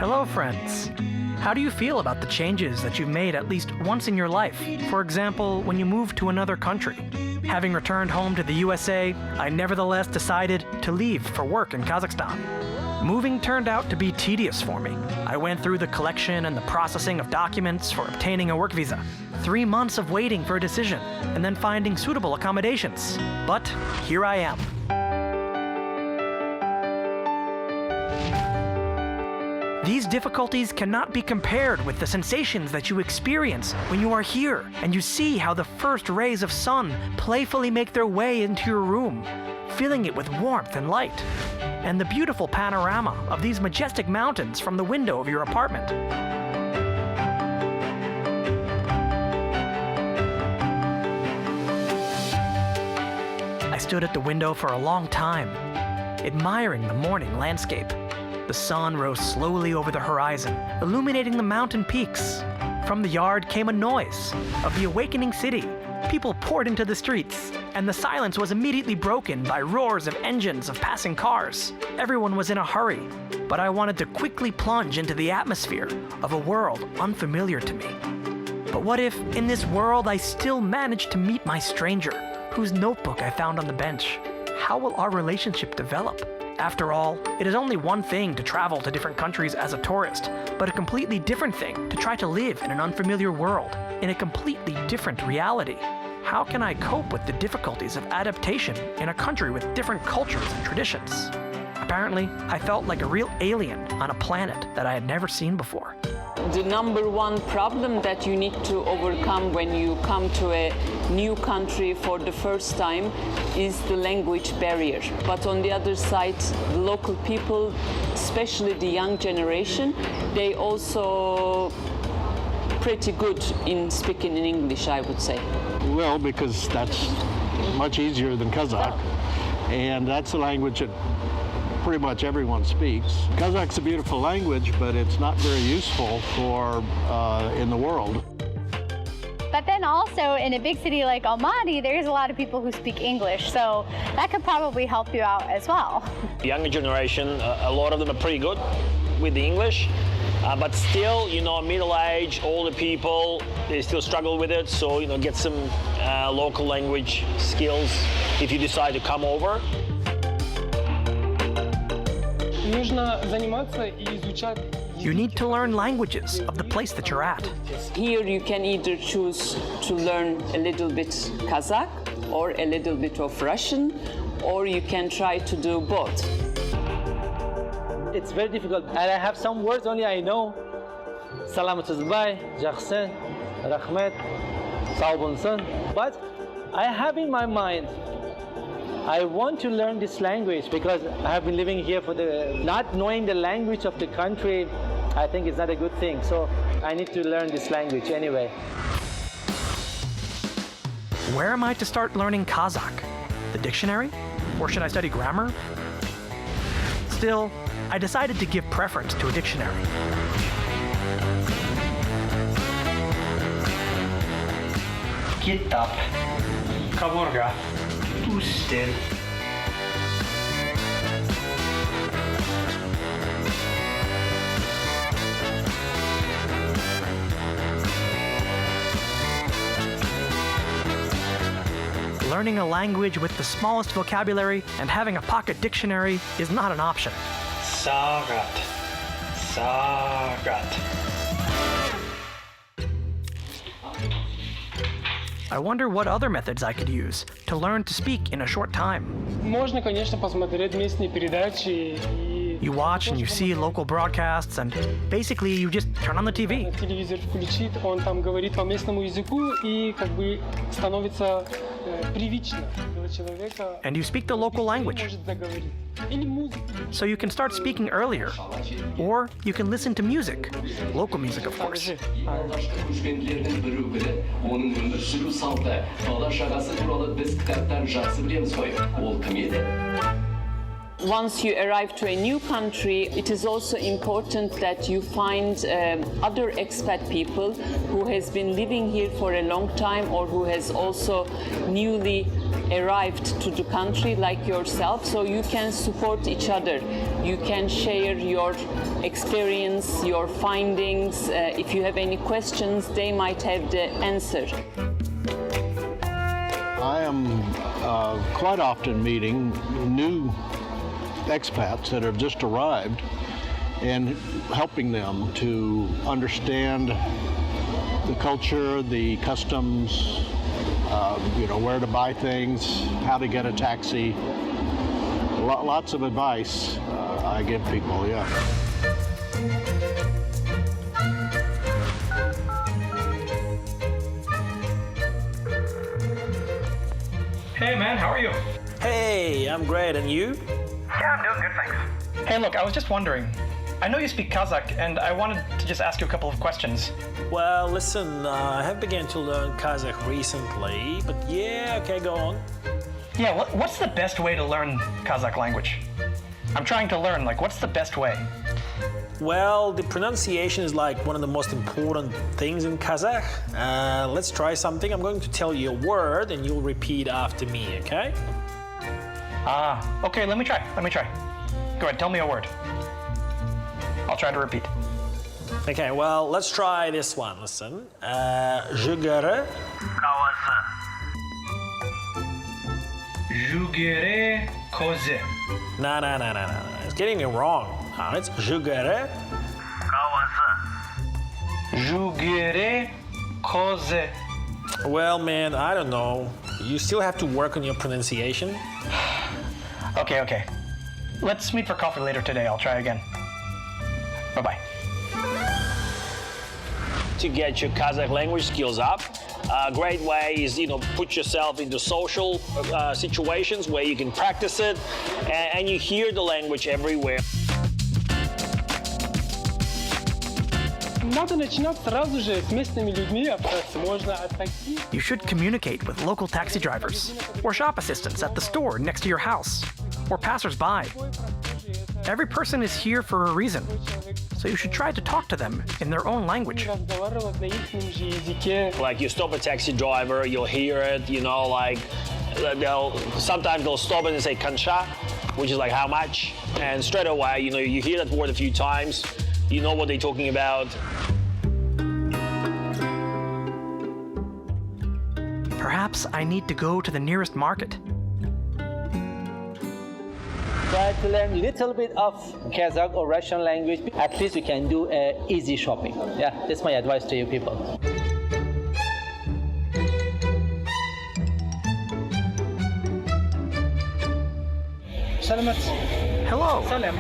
Hello, friends. How do you feel about the changes that you've made at least once in your life? For example, when you moved to another country. Having returned home to the USA, I nevertheless decided to leave for work in Kazakhstan. Moving turned out to be tedious for me. I went through the collection and the processing of documents for obtaining a work visa. 3 months of waiting for a decision, and then finding suitable accommodations. But here I am. These difficulties cannot be compared with the sensations that you experience when you are here and you see how the first rays of sun playfully make their way into your room, filling it with warmth and light, and the beautiful panorama of these majestic mountains from the window of your apartment. I stood at the window for a long time, admiring the morning landscape. The sun rose slowly over the horizon, illuminating the mountain peaks. From the yard came a noise of the awakening city. People poured into the streets, and the silence was immediately broken by roars of engines of passing cars. Everyone was in a hurry, but I wanted to quickly plunge into the atmosphere of a world unfamiliar to me. But what if, in this world, I still managed to meet my stranger, whose notebook I found on the bench? How will our relationship develop? After all, it is only one thing to travel to different countries as a tourist, but a completely different thing to try to live in an unfamiliar world, in a completely different reality. How can I cope with the difficulties of adaptation in a country with different cultures and traditions? Apparently, I felt like a real alien on a planet that I had never seen before. The number one problem that you need to overcome when you come to a new country for the first time is the language barrier. But on the other side, the local people, especially the young generation, they also pretty good in speaking in English, I would say. Well, because that's much easier than Kazakh, and that's the language that pretty much everyone speaks. Kazakh's a beautiful language, but it's not very useful for in the world. But then also in a big city like Almaty, there's a lot of people who speak English, so that could probably help you out as well. The younger generation, a lot of them are pretty good with the English, but still, middle-aged, older people, they still struggle with it, so, get some local language skills if you decide to come over. You need to learn languages of the place that you're at. Here you can either choose to learn a little bit Kazakh or a little bit of Russian, or you can try to do both. It's very difficult, and I have some words only I know. Salamatuzbay, Jakhsen, Rahmet, Saubunsun. But I have in my mind, I want to learn this language because I have been living here for not knowing the language of the country, I think it's not a good thing. So I need to learn this language anyway. Where am I to start learning Kazakh? The dictionary? Or should I study grammar? Still, I decided to give preference to a dictionary. Kitap, kaburga, ustel. Learning a language with the smallest vocabulary and having a pocket dictionary is not an option. Sagat, sagat. I wonder what other methods I could use to learn to speak in a short time. Можно, конечно, посмотреть местные передачи. You watch and you see local broadcasts, and basically you just turn on the TV. Телевизор включит, он там говорит по местному языку, и как бы становится привычно для человека. And you speak the local language. Может заговорить. Или музыку. So you can start speaking earlier, or you can listen to music, local music, of course. once you arrive to a new country, it is also important that you find other expat people who has been living here for a long time or who has also newly arrived to the country like yourself, so you can support each other. You can share your experience, your findings. If you have any questions, they might have the answer. I am quite often meeting new expats that have just arrived and helping them to understand the culture, the customs, where to buy things, how to get a taxi. Lots of advice I give people, yeah. Hey man, how are you? Hey, I'm great, and you? Yeah, I'm doing good, thanks. Hey look, I was just wondering, I know you speak Kazakh, and I wanted to just ask you a couple of questions. Well, listen, I have begun to learn Kazakh recently, but yeah, okay, go on. Yeah, what's the best way to learn Kazakh language? I'm trying to learn, what's the best way? Well, the pronunciation is one of the most important things in Kazakh. Let's try something. I'm going to tell you a word and you'll repeat after me, okay? Okay, let me try. Go ahead, tell me a word. I'll try to repeat. Okay, well, let's try this one. Listen. Jigere. Jugere koze. No. It's getting it wrong. It's Jigere. Jugere koze. Well, man, I don't know. You still have to work on your pronunciation. Okay. Let's meet for coffee later today. I'll try again. Bye-bye. To get your Kazakh language skills up, a great way is, put yourself into social situations where you can practice it and you hear the language everywhere. Надо начинать сразу же с местными людьми общаться. Можно от такси. You should communicate with local taxi drivers, or shop assistants at the store next to your house, or passers-by. Every person is here for a reason, so you should try to talk to them in their own language. Like you stop a taxi driver, you'll hear it, sometimes they'll stop and say kancha, which is how much, and straight away, you hear that word a few times, you know what they're talking about. Perhaps I need to go to the nearest market. Try to learn a little bit of Kazakh or Russian language. At least you can do easy shopping. Yeah, that's my advice to you people. Salamat. Hello. Salam.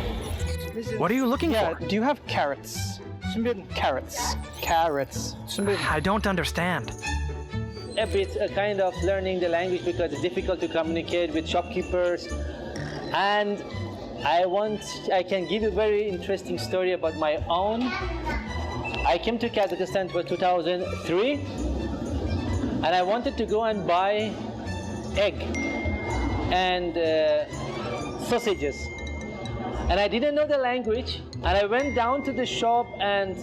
What are you looking Yeah, for? do you have carrots? Carrots. I don't understand. A bit kind of learning the language because it's difficult to communicate with shopkeepers. And I can give you a very interesting story about my own. I came to Kazakhstan in 2003 and I wanted to go and buy egg and sausages. And I didn't know the language and I went down to the shop and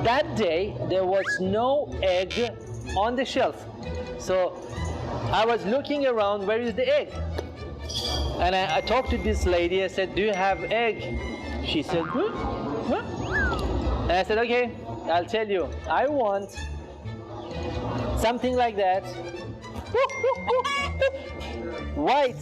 that day there was no egg on the shelf. So I was looking around, where is the egg? And I talked to this lady, I said, do you have egg? She said, huh? And I said, okay, I'll tell you. I want something like that. White.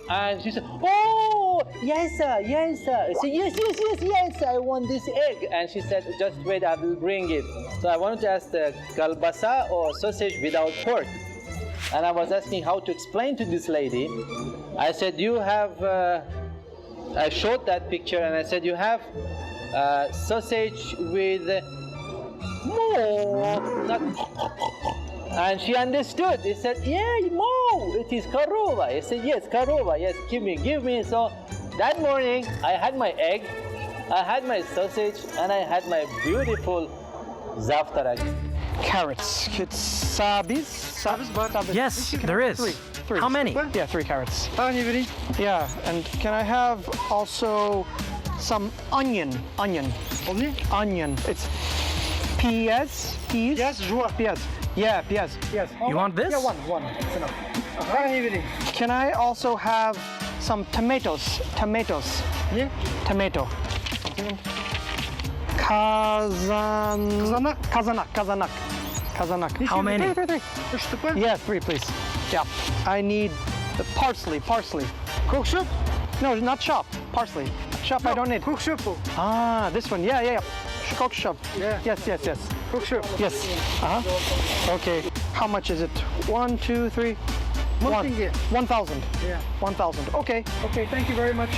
And she said, oh, yes, sir. I said, yes, I want this egg. And she said, just wait, I will bring it. So I wanted to ask the kalbasa or sausage without pork. And I was asking how to explain to this lady. I said, you have, I showed that picture and I said, you have sausage with not. And she understood. He said, yeah, it is korova. I said, yes, korova, yes, give me. So that morning, I had my egg, I had my sausage, and I had my beautiful zaftarak. Carrots. It's sabis. Yes, there is. Three. How many? Yeah, 3 carrots. Tane vereyim. Yeah, and can I have also some onion? Onion. Onion? Onion. It's peas. Peas? Yes, joie. Peas. Yeah, peas. Yes. You want this? Yeah, one. It's enough. Tane vereyim. Can I also have some tomatoes? Tomatoes. Ne? Tomato. Kazanak. How many? Three. 3 штук var. Yeah, 3, please. Yeah. I need the parsley. Cook soup? No, not chop. Parsley. Chop I don't need. Cook soup. Ah, this one. Yeah. Cook shop. Yeah. Yes. Cook soup. Yes. Okay. How much is it? 1, 2, 3. Tenge. 1,000. Yeah. 1,000. Okay, thank you very much.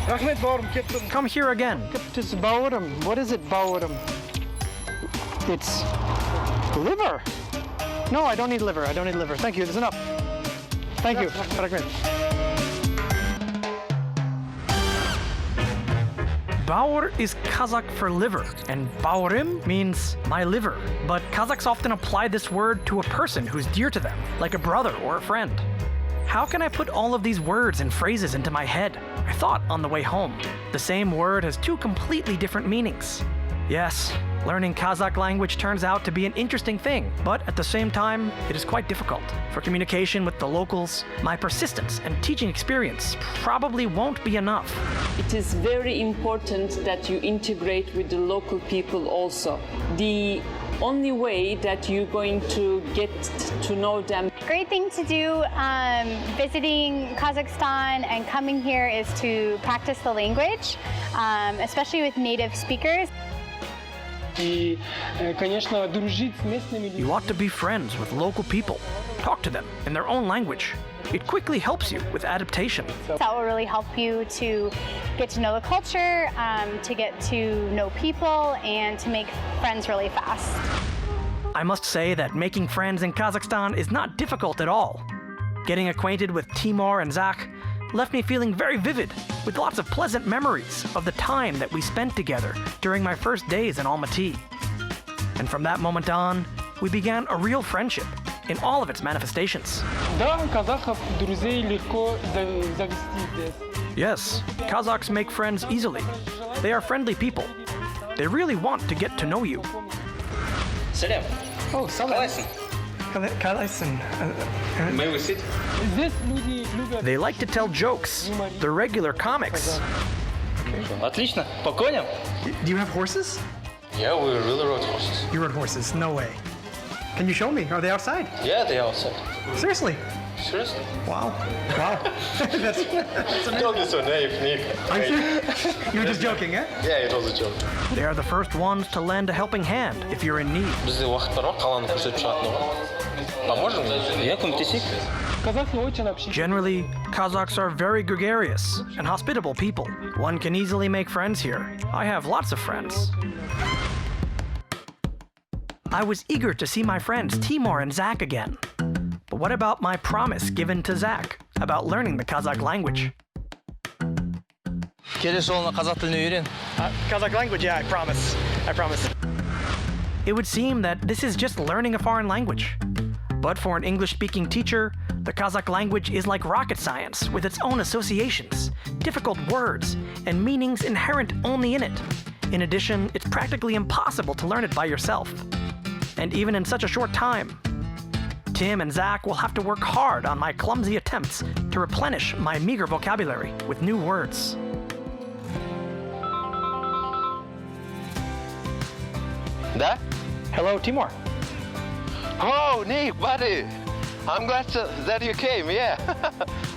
Rahmet baurum, kettim. Come here again. This baurum. What is it, baurum? It's liver. No, I don't need liver. Thank you. That's enough. Thank you. Rahmet. Baur is Kazakh for liver, and baurim means my liver. But Kazakhs often apply this word to a person who's dear to them, like a brother or a friend. How can I put all of these words and phrases into my head? I thought on the way home. The same word has 2 completely different meanings. Yes, learning Kazakh language turns out to be an interesting thing, but at the same time, it is quite difficult. For communication with the locals, my persistence and teaching experience probably won't be enough. It is very important that you integrate with the local people also. The only way that you're going to get to know them. Great thing to do visiting Kazakhstan and coming here is to practice the language, especially with native speakers. И, конечно, дружить с местными людьми. You ought to be friends with local people. Talk to them in their own language. It quickly helps you with adaptation. That will really help you to get to know the culture, to get to know people, and to make friends really fast. I must say that making friends in Kazakhstan is not difficult at all. Getting acquainted with Timur and Zach left me feeling very vivid, with lots of pleasant memories of the time that we spent together during my first days in Almaty. And from that moment on, we began a real friendship in all of its manifestations. Да, казахов друзей легко завести здесь. Yes, Kazakhs make friends easily. They are friendly people. They really want to get to know you. Selam. Oh, salam. Kazakhstan. May we sit? Здесь люди любят. They like to tell jokes, the regular comics. Отлично. По коням? Do you have horses? Yeah, we really rode horses. You rode horses? No way. Can you show me? Are they outside? Yeah, they are outside. Seriously? Seriously? Wow. That's Don't be so naive, Nick. I'm sure. You were just joking, eh? Yeah, it was a joke. They are the first ones to lend a helping hand if you're in need. Бізде уақыт бар ма? Қаланы көрсетіп шығатын ғой. Поможем? Я көмектесейік. Казахи очень общительные. Generally, Kazakhs are very gregarious and hospitable people. One can easily make friends here. I have lots of friends. I was eager to see my friends Timur and Zach again. But what about my promise given to Zach about learning the Kazakh language? Келесі жолына қазақ тілін үйрен. Kazakh language, yeah, I promise. It would seem that this is just learning a foreign language. But for an English-speaking teacher, the Kazakh language is like rocket science with its own associations, difficult words, and meanings inherent only in it. In addition, it's practically impossible to learn it by yourself. And even in such a short time, Tim and Zach will have to work hard on my clumsy attempts to replenish my meager vocabulary with new words. Да? Hello, Timur. Oh, Nick, buddy. I'm glad that you came, yeah.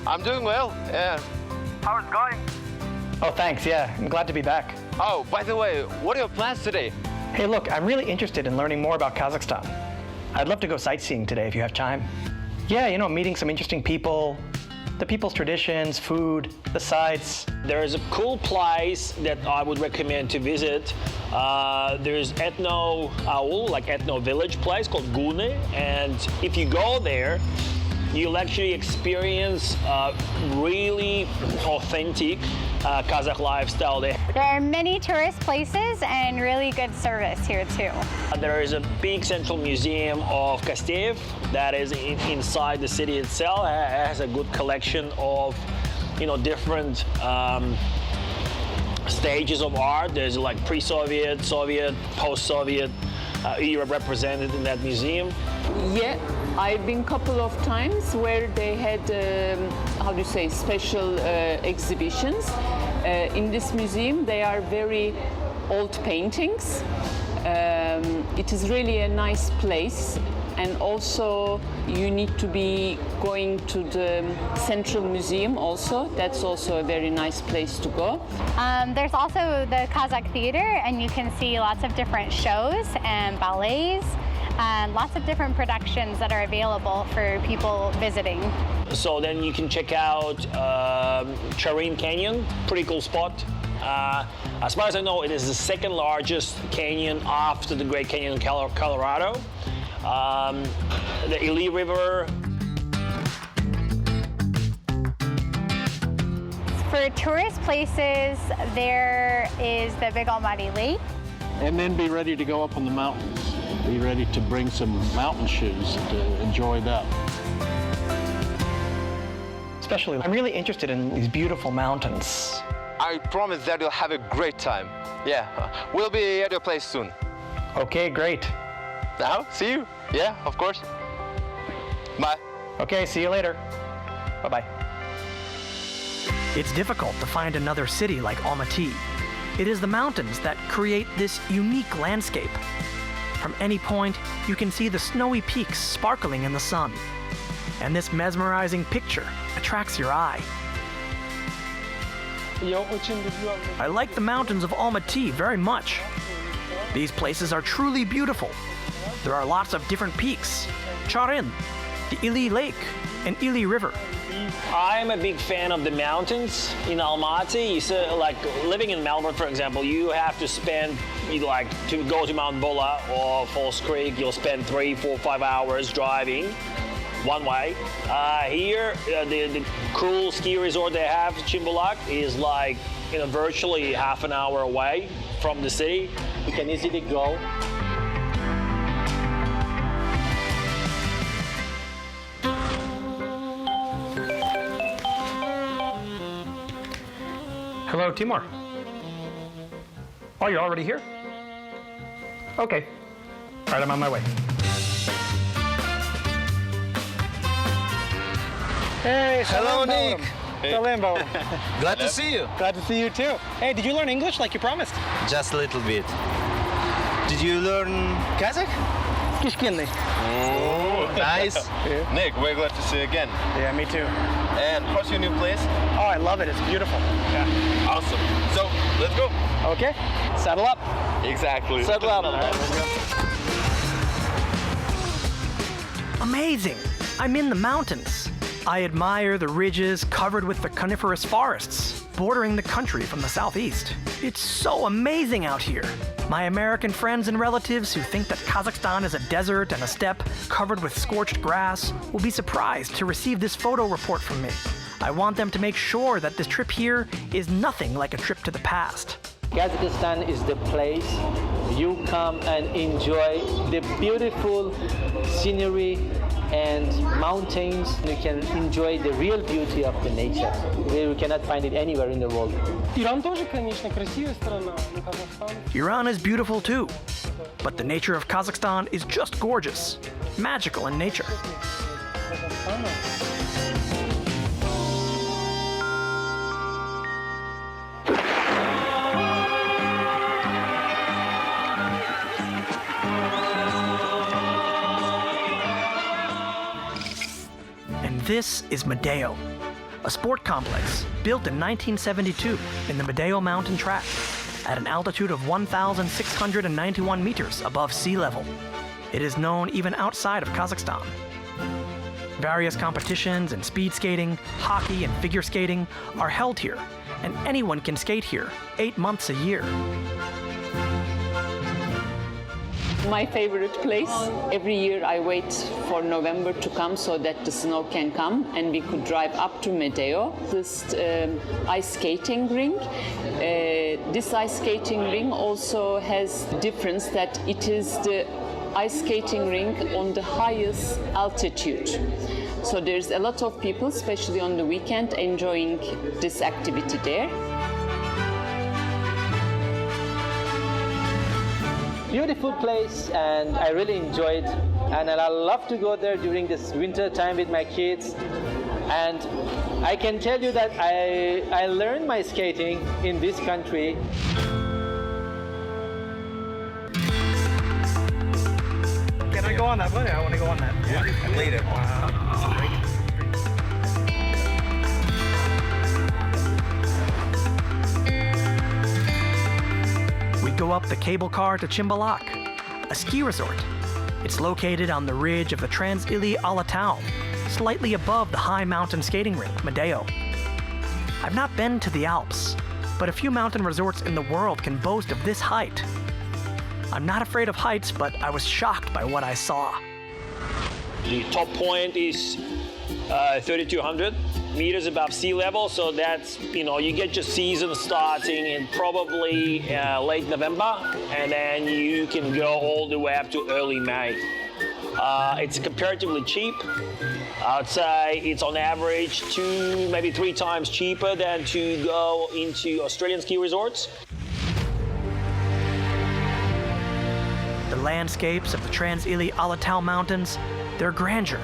I'm doing well, yeah. How's it going? Oh, thanks, yeah. I'm glad to be back. Oh, by the way, what are your plans today? Hey, look, I'm really interested in learning more about Kazakhstan. I'd love to go sightseeing today if you have time. Yeah, you know, meeting some interesting people, the people's traditions, food, the sights. There is a cool place that I would recommend to visit. There's ethno aul, like ethno village place called Gune, and if you go there, you'll actually experience really authentic Kazakh lifestyle. There are many tourist places and really good service here too. There is a big central museum of Kostev that is inside the city itself. It has a good collection of, different stages of art. There's like pre-Soviet, Soviet, post-Soviet era represented in that museum. Yeah, I've been a couple of times where they had, special exhibitions. In this museum, they are very old paintings. It is really a nice place. And also, you need to be going to the Central Museum also. That's also a very nice place to go. There's also the Kazakh Theater, and you can see lots of different shows and ballets, and lots of different productions that are available for people visiting. So then you can check out Charing Canyon, pretty cool spot. As far as I know, it is the second largest canyon after the Great Canyon in Colorado. The Joly River. For tourist places, there is the Big Almaty Lake. And then be ready to go up on the mountains. Be ready to bring some mountain shoes to enjoy that. Especially, I'm really interested in these beautiful mountains. I promise that you'll have a great time. Yeah, we'll be at your place soon. Okay, great. Now, see you. Yeah, of course. Bye. Okay, see you later. Bye-bye. It's difficult to find another city like Almaty. It is the mountains that create this unique landscape. From any point, you can see the snowy peaks sparkling in the sun. And this mesmerizing picture attracts your eye. I like the mountains of Almaty very much. These places are truly beautiful. There are lots of different peaks. Charing, the Joly Lake, and Joly River. I'm a big fan of the mountains in Almaty. So, like living in Melbourne, for example, you have to spend, to go to Mount Bulla or Falls Creek, you'll spend 3, 4, 5 hours driving one way. Here, the cool ski resort they have, Chimbulak, is like virtually half an hour away from the city. You can easily go. Hello, Timur. Oh, you're already here? Okay. All right, I'm on my way. Hey, Hello, Nick. Glad to see you. Glad to see you too. Hey, did you learn English like you promised? Just a little bit. Did you learn Kazakh? Kishkinny. Oh, nice. Yeah. Nick, we're glad to see you again. Yeah, me too. And how's your new place? Oh, I love it. It's beautiful. Yeah. Awesome. So, let's go. Okay, saddle up. Exactly. Saddle up. All right, let's go. Amazing! I'm in the mountains. I admire the ridges covered with the coniferous forests, bordering the country from the southeast. It's so amazing out here. My American friends and relatives who think that Kazakhstan is a desert and a steppe covered with scorched grass will be surprised to receive this photo report from me. I want them to make sure that this trip here is nothing like a trip to the past. Kazakhstan is the place you come and enjoy the beautiful scenery and mountains. You can enjoy the real beauty of the nature. You cannot find it anywhere in the world. Иран тоже, конечно, красивая страна, но Казахстан. Iran is beautiful too, but the nature of Kazakhstan is just gorgeous, magical in nature. This is Medeo, a sport complex built in 1972 in the Medeo mountain track at an altitude of 1,691 meters above sea level. It is known even outside of Kazakhstan. Various competitions in speed skating, hockey, and figure skating are held here, and anyone can skate here 8 months a year. my favorite place. Every year I wait for November to come so that the snow can come and we could drive up to Medeo, this ice skating ring. This ice skating ring also has difference that it is the ice skating ring on the highest altitude. So there's a lot of people, especially on the weekend, enjoying this activity there. Beautiful place, and I really enjoyed, and I love to go there during this winter time with my kids. And I can tell you that I learned my skating in this country. Can I go on that one? I want to go on that. Yeah, later. Wow. We go up the cable car to Chimbalak, a ski resort. It's located on the ridge of the Trans-Ili Alatau, slightly above the high mountain skating rink, Medeo. I've not been to the Alps, but a few mountain resorts in the world can boast of this height. I'm not afraid of heights, but I was shocked by what I saw. The top point is 3,200 meters above sea level, so that's, you get your season starting in probably late November, and then you can go all the way up to early May. It's comparatively cheap. I would say it's on average 2, maybe 3 times cheaper than to go into Australian ski resorts. The landscapes of the Trans-Ili Alatau Mountains, their grandeur,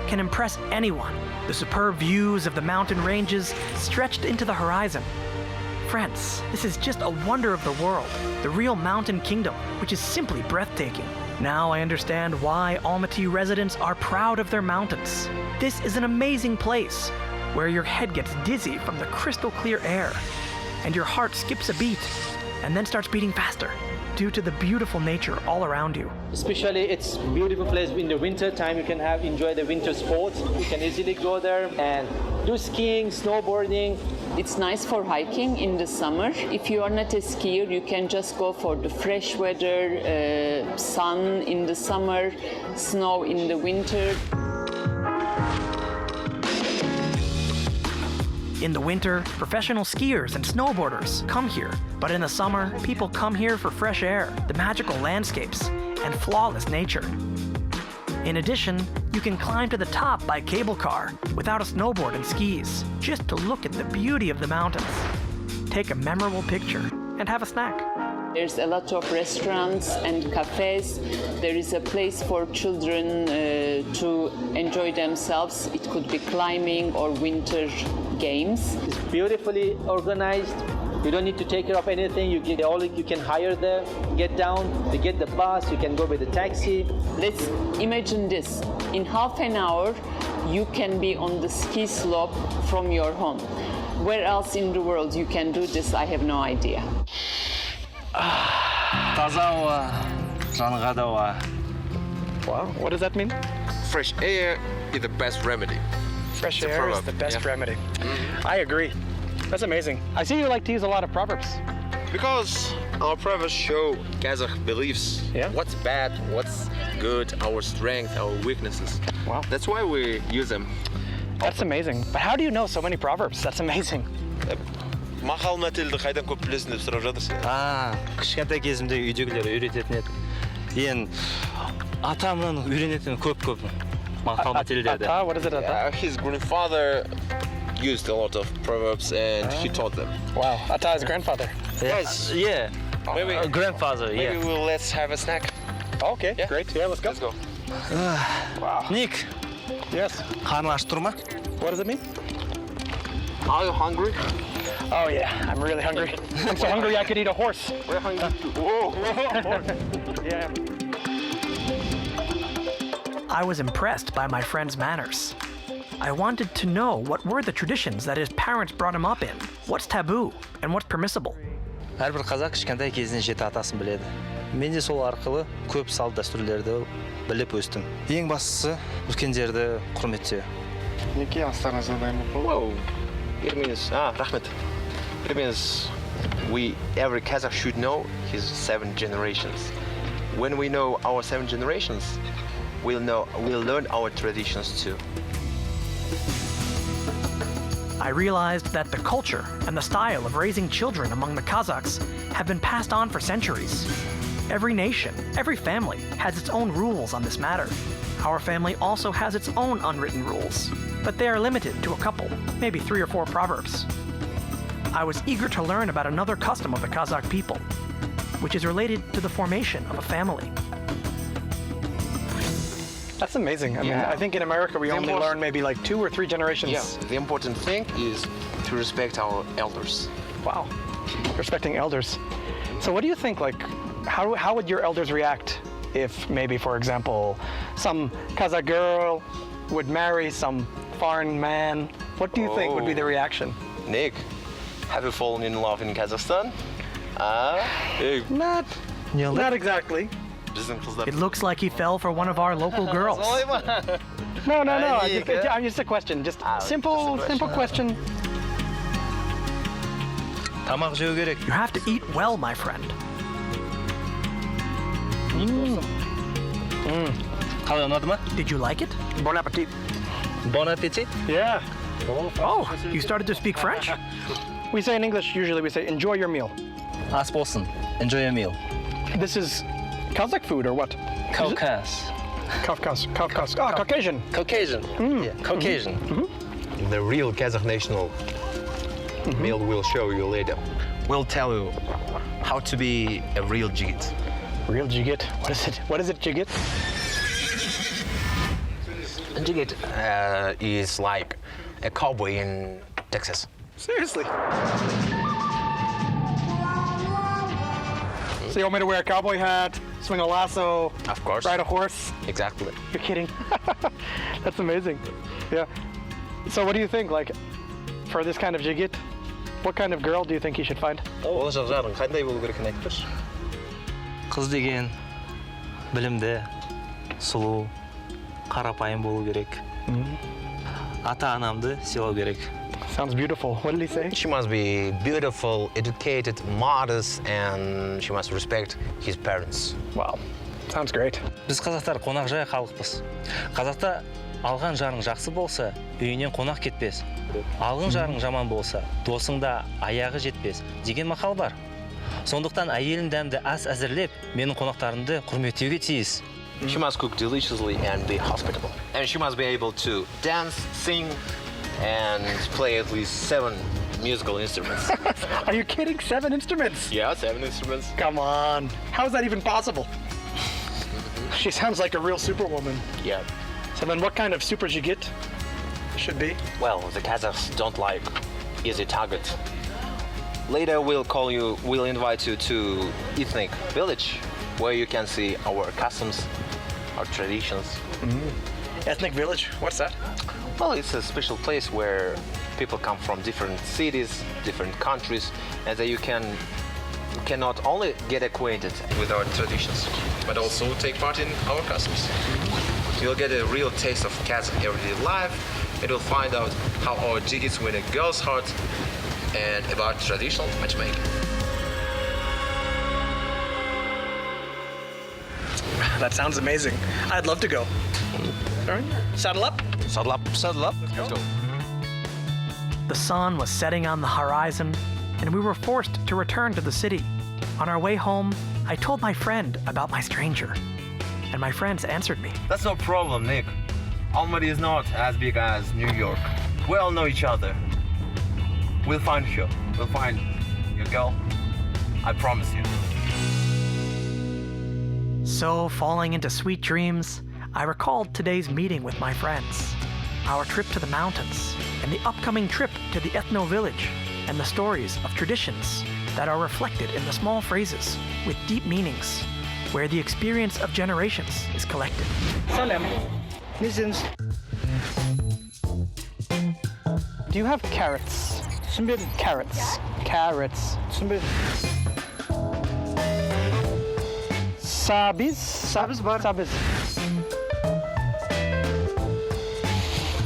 can impress anyone. The superb views of the mountain ranges stretched into the horizon. Friends, this is just a wonder of the world, the real mountain kingdom, which is simply breathtaking. Now I understand why Almaty residents are proud of their mountains. This is an amazing place where your head gets dizzy from the crystal clear air, and your heart skips a beat and then starts beating faster due to the beautiful nature all around you. Especially it's a beautiful place in the winter time. You can enjoy the winter sports. You can easily go there and do skiing, snowboarding. It's nice for hiking in the summer. If you are not a skier, you can just go for the fresh weather, sun in the summer, snow in the winter. In the winter, professional skiers and snowboarders come here. But in the summer, people come here for fresh air, the magical landscapes, and flawless nature. In addition, you can climb to the top by cable car without a snowboard and skis, just to look at the beauty of the mountains. Take a memorable picture and have a snack. There's a lot of restaurants and cafes. There is a place for children to enjoy themselves. It could be climbing or winter games. It's beautifully organized. You don't need to take care of anything. You can hire them, get down, you get the bus, you can go with the taxi. Let's imagine this. In half an hour, you can be on the ski slope from your home. Where else in the world you can do this, I have no idea. Таза жанға да. Wow, what does that mean? Fresh air is the best remedy. Fresh It's a air is proverb, the best yeah. remedy. I agree. That's amazing. I see you like to use a lot of proverbs. Because our proverbs show Kazakh beliefs. Yeah. What's bad, what's good, our strength, our weaknesses. Wow. That's why we use them. That's amazing. But how do you know so many proverbs? That's amazing. Мақал мәтелді қайдан көп білесің деп сұрап жатырсың. Кішкентай кезімде үйдегілер үйрететін еді. Енді атамнан үйренетін көп мақал мәтелдерді. Ata, what is it, Ata? His grandfather used a lot of proverbs and he taught them. Wow, Ata is grandfather. Yes. Yeah. Maybe, Grandfather, yeah. maybe let's have a snack. Okay, Yeah? great. Yeah, let's go. Let's go. Wow. Ник, Yes. қарның аш тұр ма? What does it mean? Are you hungry? Oh yeah, I'm really hungry. I'm so hungry I could eat a horse. We're hungry too. Whoa. Yeah. I was impressed by my friend's manners. I wanted to know what were the traditions that his parents brought him up in. What's taboo and what's permissible? Әрбір қазақ кішкентай кезінен жеті атасын біледі. Мен де сол арқылы көп салт дәстүрлерді біліп өстім. Ең бастысы үлкендерді құрметтеу. Неке астарыңызды дайын болып. Whoa. It means, Rahmet. It means every Kazakh should know his 7 generations. when we know our 7 generations, we'll learn our traditions too. I realized that the culture and the style of raising children among the Kazakhs have been passed on for centuries. Every nation, every family has its own rules on this matter. Our family also has its own unwritten rules, but they are limited to a couple, maybe 3 or 4 proverbs. I was eager to learn about another custom of the Kazakh people, which is related to the formation of a family. That's amazing. I mean, I think in America we only learn maybe like 2 or 3 generations. Yeah, the important thing is to respect our elders. Wow, respecting elders. So what do you think, like, how would your elders react if maybe, for example, some Kazakh girl would marry some foreign man? What do you think would be the reaction? Nick, have you fallen in love in Kazakhstan? Not exactly. It looks like he fell for one of our local girls. No. I'm just a question. Just simple question. Тамақ жеу керек. You have to eat well, my friend. Қалай ұнады ма? Did you like it? Bon appetit. Bon appétit. Yeah. Oh, you started to speak French? We say in English, usually we say, enjoy your meal. Ас болсын. Enjoy your meal. This is Kazakh food or what? Caucase. Kafkas. Ah, Caucasian. Caucasian. Yeah, Caucasian. The real Kazakh national meal will show you later. We'll tell you how to be a real Jigit. Real Jigit. What is it, Jigit? Jigit is like a cowboy in Texas. Seriously? So you want me to wear a cowboy hat, swing a lasso, Of course. ride a horse? Exactly. You're kidding. That's amazing. Yeah. So what do you think, like, for this kind of Jigit, what kind of girl do you think he should find? Болашақ жарың қандай болу керек екенін айтып берші. Қыз деген білімді, сұлу, қарапайым болу керек. Ата-анамды сыйлау керек. Sounds beautiful. What did he say? She must be beautiful, educated, modest, and she must respect his parents. Wow. Sounds great. Біз қазақтар қонақжай халықпыз. Қазақта алған жарың жақсы болса, үйінен қонақ кетпес. Алғын жарың жаман болса, досыңда аяғы жетпес деген мақал бар. Сондықтан әйелің дәмді ас әзірлеп, менің қонақтарымды құрметтеуге тиіс. She must cook deliciously and be hospitable. And she must be able to dance, sing, and play at least 7 musical instruments. Are you kidding? 7 instruments? Yeah, 7 instruments. Come on. How is that even possible? She sounds like a real superwoman. Yeah. So then what kind of super Jigit should be? Well, the Kazakhs don't like easy target. Later we'll invite you to ethnic village where you can see our customs, our traditions. Ethnic village? What's that? Well, it's a special place where people come from different cities, different countries, and that you can not only get acquainted with our traditions, but also take part in our customs. You'll get a real taste of Kazakh everyday life, and you'll find out how our Jigits win a girl's heart and about traditional matchmaking. That sounds amazing. I'd love to go. All right, saddle up. Saddle up. Let's go. The sun was setting on the horizon, and we were forced to return to the city. On our way home, I told my friend about my stranger, and my friends answered me. That's no problem, Nick. Almaty is not as big as New York. We all know each other. We'll find you. We'll find your girl. I promise you. So, falling into sweet dreams, I recalled today's meeting with my friends, our trip to the mountains, and the upcoming trip to the ethno-village, and the stories of traditions that are reflected in the small phrases with deep meanings, where the experience of generations is collected. Salam. Listen. Do you have carrots? Carrots. Carrots. Sabis var. Sabis.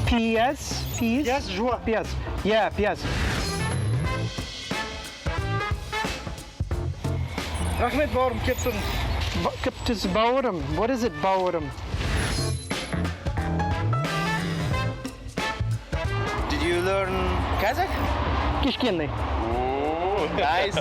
Piyaz. Piyaz. Jua. Piyaz. Yeah, piyaz. Rahmet baurum, ketsin. Just baurum. What is it, baurum? Did you learn Kazakh? Kishkinny. Oh, nice.